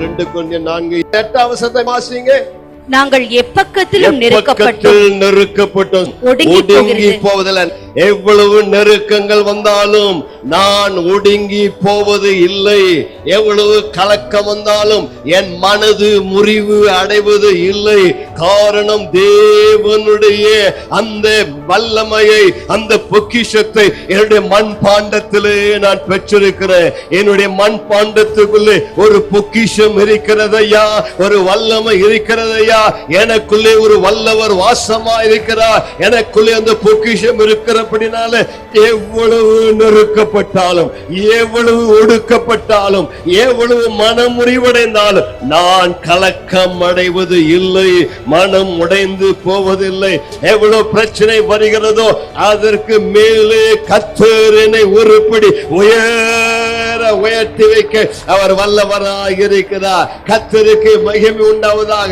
2 கொரிந்தியர் 4:8 வசனத்தை வாசிங்க. நாங்கள் எப்பக்கத்திலும் நெருக்கப்பட்டோம், ஒடுங்கி போவதில்லை. எவ்வளவு நெருக்கங்கள் வந்தாலும் நான் ஒடுங்கி போவது இல்லை. எவ்வளவு கலக்கம் வந்தாலும் என் மனது முறிவு அடைவது இல்லை. காரணம் தேவனுடைய அந்த வல்லமையை, அந்த பொக்கிஷத்தை என்னுடைய மண் பாண்டத்திலே நான் பெற்றிருக்கிறேன். என்னுடைய மண் பாண்டத்துக்குள்ளே ஒரு பொக்கிஷம் இருக்கிறதையா, ஒரு வல்லமை இருக்கிறதையா, எனக்குள்ளே ஒரு வல்லவர் வாசமா இருக்கிறார். எனக்குள்ளே அந்த பொக்கிஷம் இருக்கிறபடினால எவ்வளவு நெருக்கப்பட்டாலும், எவ்வளவு ஒடுக்கப்பட்டாலும், எவ்வளவு மனம் முறிவடைந்தாலும் நான் கலக்கம் அடைவது இல்லை, மனம் உடைந்து போவதில்லை. எவ்வளவு பிரச்சனை வருகிறதோ அதற்கு மேலே கர்த்தர் என்னை ஒருபடி உயர்த்தி வைக்க அவர் வல்லவராக இருக்கிறார். கர்த்தருக்கு மகிமை உண்டாவதாக.